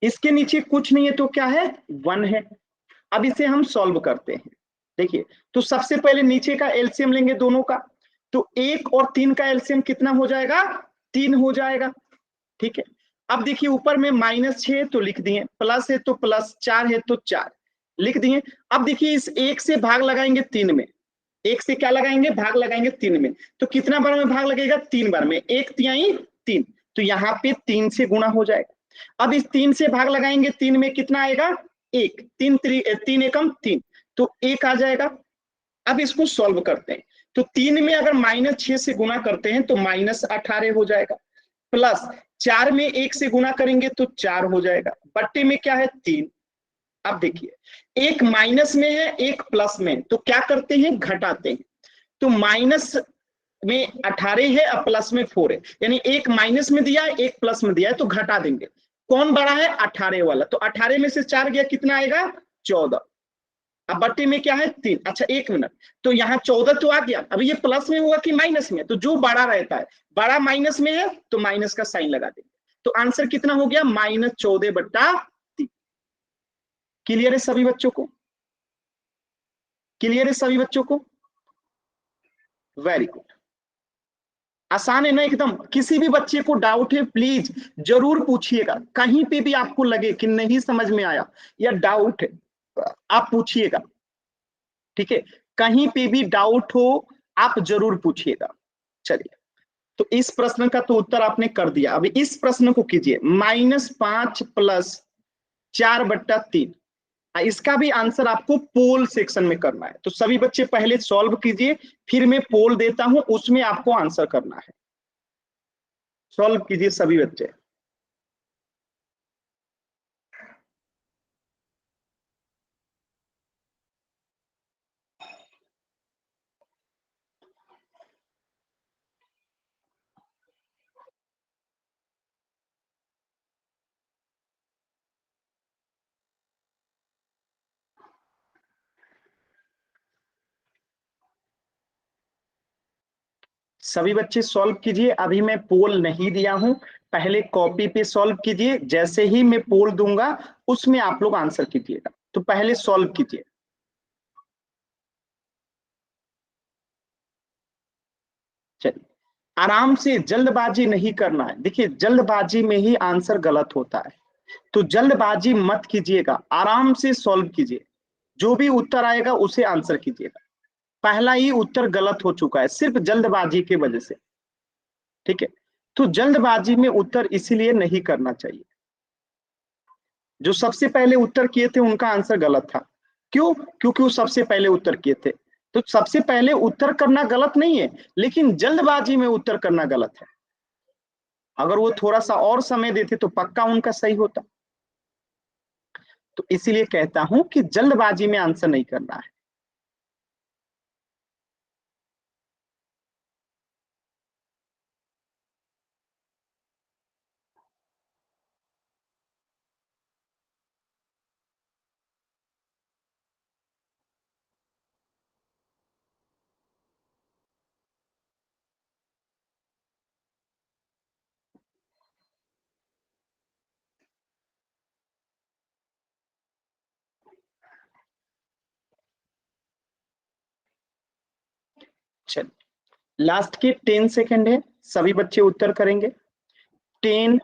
इसके नीचे कुछ नहीं है तो क्या है 1 है। अब इसे हम सॉल्व करते हैं। देखिए, तो सबसे पहले नीचे का एलसीएम लेंगे दोनों का, तो 1 और 3 का एलसीएम कितना हो जाएगा 3 हो जाएगा। ठीक है, अब देखिए ऊपर में -6 तो लिख दिए, प्लस है तो प्लस, 4 है तो 4 लिख दिए। अब देखिए इस 1 से भाग लगाएंगे 3 में, 1 से क्या लगाएंगे भाग लगाएंगे 3 में, तो कितना बार में भाग लगेगा 3 बार में, 1 3, तो यहाँ पे 3 से गुना हो जाएगा। अब इस 3 से भाग लगाएंगे 3 में कितना आएगा 1, 3 एकम 3, तो 1 आ जाएगा। अब इसको सॉल्व करते हैं, तो 3 में अगर -6 से गुना करते हैं तो -18 हो जाएगा, प्लस 4 में 1 से गुना करेंगे तो 4 हो जाएगा, बट्टे में क्या है 3। अब देखिए एक माइनस में है एक प्लस में, तो क्या करते हैं घटाते हैं, तो माइनस में 18 है और प्लस में 4 है, यानी एक माइनस में दिया है एक प्लस में दिया है, तो घटा देंगे। कौन बड़ा है 18 वाला, तो 18 में से 4 गया कितना आएगा 14, अब बट्टे में क्या है 3। अच्छा एक मिनट, तो यहाँ 14 तो आ गया, अभी ये प्लस में होगा कि माइनस में, तो जो बड़ा रहता है, बड़ा माइनस में है तो माइनस का साइन लगा देंगे, तो आंसर कितना हो गया -14/3। क्लियर है सभी बच्चों को, क्लियर है सभी बच्चों को, वेरी गुड। आसान है ना एकदम। किसी भी बच्चे को डाउट है प्लीज जरूर पूछिएगा, कहीं पे भी आपको लगे कि नहीं समझ में आया या डाउट है आप पूछिएगा। ठीक है, कहीं पे भी डाउट हो आप जरूर पूछिएगा। चलिए, तो इस प्रश्न का तो उत्तर आपने कर दिया, अभी इस प्रश्न को कीजिए -5 + 4/3, इसका भी आंसर आपको पोल सेक्शन में करना है, तो सभी बच्चे पहले सॉल्व कीजिए, फिर मैं पोल देता हूं उसमें आपको आंसर करना है। सॉल्व कीजिए सभी बच्चे। सभी बच्चे सॉल्व कीजिए, अभी मैं पोल नहीं दिया हूं, पहले कॉपी पे सॉल्व कीजिए, जैसे ही मैं पोल दूंगा उसमें आप लोग आंसर कीजिएगा, तो पहले सॉल्व कीजिए। चलिए, आराम से, जल्दबाजी नहीं करना है, देखिए जल्दबाजी में ही आंसर गलत होता है, तो जल्दबाजी मत कीजिएगा, आराम से सॉल्व कीजिए, जो भी उत्तर आएगा उसे आंसर कीजिएगा। पहला ही उत्तर गलत हो चुका है सिर्फ जल्दबाजी की वजह से। ठीक है, तो जल्दबाजी में उत्तर इसीलिए नहीं करना चाहिए। जो सबसे पहले उत्तर किए थे उनका आंसर गलत था। क्यों? क्योंकि वो सबसे पहले उत्तर किए थे। तो सबसे पहले उत्तर करना गलत नहीं है, लेकिन जल्दबाजी में उत्तर करना गलत है। अगर वो थोड़ा सा और समय देते तो पक्का उनका सही होता। तो इसीलिए कहता हूं कि जल्दबाजी में आंसर नहीं करना है। चलिए, लास्ट के 10 सेकंड है, सभी बच्चे उत्तर करेंगे। 10,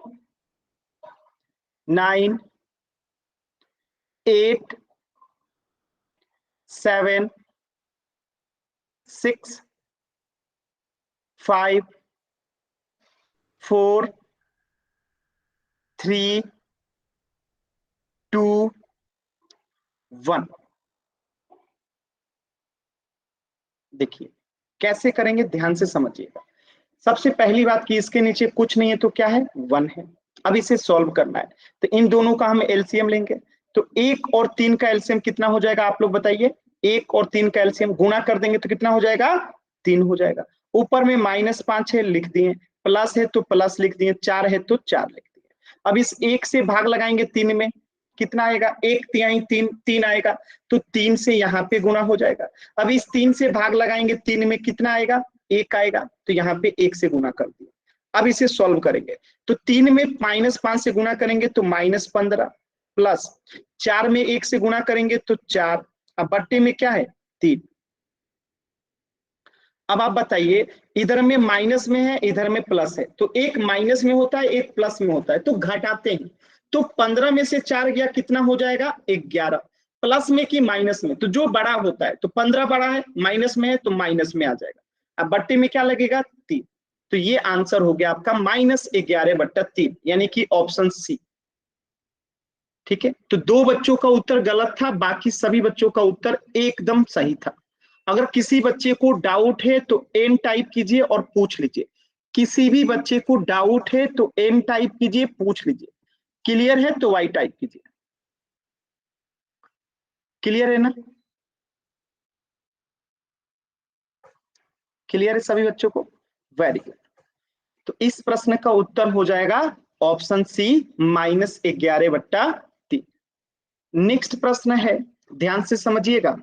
9, 8, 7, 6, 5, 4, 3, 2, 1। देखिए कैसे करेंगे, ध्यान से समझिएगा। सबसे पहली बात कि इसके नीचे कुछ नहीं है तो क्या है, 1 है। अब इसे सॉल्व करना है, तो इन दोनों का हम एलसीएम लेंगे। तो 1 और 3 का एलसीएम कितना हो जाएगा, आप लोग बताइए। 1 और 3 का एलसीएम गुणा कर देंगे तो कितना हो जाएगा, 3 हो जाएगा। ऊपर में -5 है, लिख दिए। प्लस है तो प्लस लिख दिए, 4 है तो 4 लिख दिए। अब इस 1 से भाग लगाएंगे 3 में, कितना आएगा, 1 3 3 आएगा। तो 3 से यहाँ पे गुणा हो जाएगा। अब इस 3 से भाग लगाएंगे 3 में, कितना आएगा, 1 आएगा। तो यहाँ पे 1 से गुणा कर दिया। अब इसे सॉल्व करेंगे तो 3 में -5 से गुणा करेंगे तो -15, प्लस 4 में 1 से गुणा करेंगे तो 4। अब बट्टे में क्या है, 3। अब आप बताइए, इधर में माइनस में है, इधर में प्लस है, तो एक माइनस में होता है, एक प्लस में होता है, तो घटाते हैं। तो 15 में से 4 गया, कितना हो जाएगा, 11। प्लस में कि माइनस में, तो जो बड़ा होता है, तो 15 बड़ा है, माइनस में है तो माइनस में आ जाएगा। अब बट्टे में क्या लगेगा, 3। तो ये आंसर हो गया आपका -11/3, यानी कि ऑप्शन सी। ठीक है, तो 2 बच्चों का उत्तर गलत था, बाकी सभी बच्चों का उत्तर एकदम सही था। अगर किसी बच्चे को डाउट है तो एन टाइप कीजिए और पूछ लीजिए। किसी भी बच्चे को डाउट है तो एन टाइप कीजिए, पूछ लीजिए। क्लियर है तो वाई टाइप कीजिए। क्लियर है ना, क्लियर है सभी बच्चों को, वेरी गुड। तो इस प्रश्न का उत्तर हो जाएगा ऑप्शन सी, -11/3। नेक्स्ट प्रश्न है, ध्यान से समझिएगा।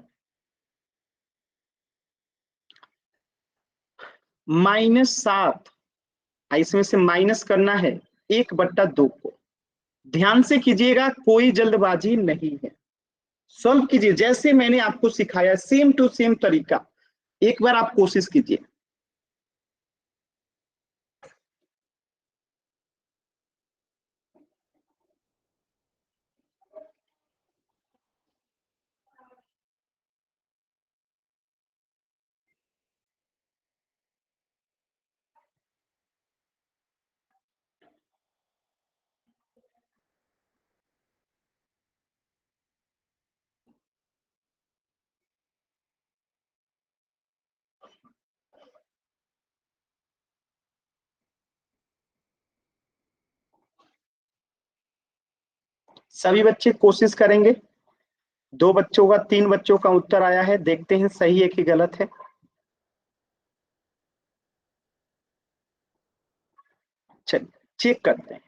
-7, इसमें से माइनस करना है 1/2 को। ध्यान से कीजिएगा, कोई जल्दबाजी नहीं है। सॉल्व कीजिए जैसे मैंने आपको सिखाया, सेम टू सेम तरीका। एक बार आप कोशिश कीजिए। सभी बच्चे कोशिश करेंगे। 2 बच्चों का, 3 बच्चों का उत्तर आया है, देखते हैं सही है कि गलत है। चलिए चेक करते हैं।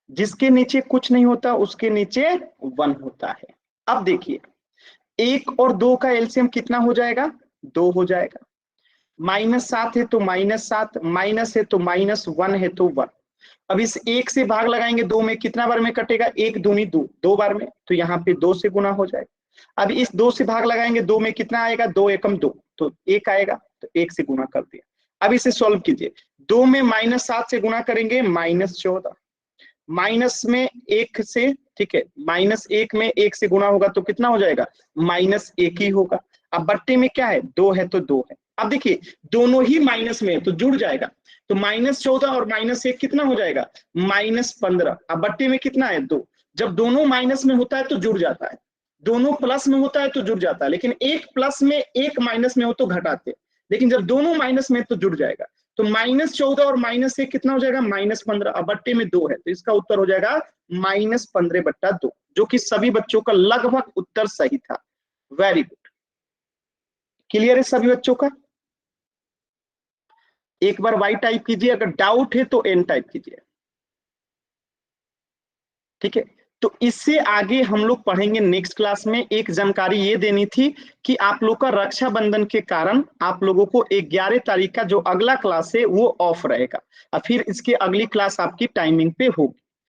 जिसके नीचे कुछ नहीं होता उसके नीचे 1 होता है। अब देखिए, 1 और 2 का एलसीएम कितना हो जाएगा, 2 हो जाएगा। -7 है तो -7, माइनस है तो -1 है तो 1। अब इस 1 से भाग लगाएंगे 2 में, कितना बार में कटेगा, 1 दूनी 2, 2 बार में, तो यहाँ पे 2 से गुना हो जाएगा। अब इस 2 से भाग लगाएंगे 2 में, कितना आएगा, 2 एकम 2, तो 1 आएगा, तो 1 से गुना कर दिया। अब इसे सॉल्व कीजिए। 2 में -7 से गुना करेंगे, -14। माइनस में 1 से, ठीक है, -1 में 1 से गुना होगा तो कितना हो जाएगा, -1 ही होगा। अब बट्टे में क्या है, 2 है तो 2 है। अब देखिए दोनों ही माइनस में है तो जुड़ जाएगा, तो -14 और -1 कितना हो जाएगा, -15। अब बट्टे में कितना है, 2। जब दोनों माइनस में होता है तो जुड़ जाता है, दोनों प्लस में होता है तो जुड़ जाता है, लेकिन एक प्लस में एक माइनस में हो तो घटाते हैं, लेकिन जब दोनों माइनस में तो जुड़ जाएगा। तो -14 और -1 कितना हो जाएगा, -15। अब बट्टे में 2 है तो इसका उत्तर हो जाएगा -15/2, जो कि सभी बच्चों का लगभग उत्तर सही था। वेरी गुड, क्लियर है सभी बच्चों का। एक बार वाई टाइप कीजिए, अगर डाउट है तो एन टाइप कीजिए, ठीक है। तो इससे आगे हम लोग पढ़ेंगे नेक्स्ट क्लास में। एक जानकारी ये देनी थी कि आप लोग का रक्षाबंधन के कारण आप लोगों को 11 तारीख का जो अगला क्लास है वो ऑफ रहेगा, और फिर इसके अगली क्लास आपकी टाइमिंग पे होगी।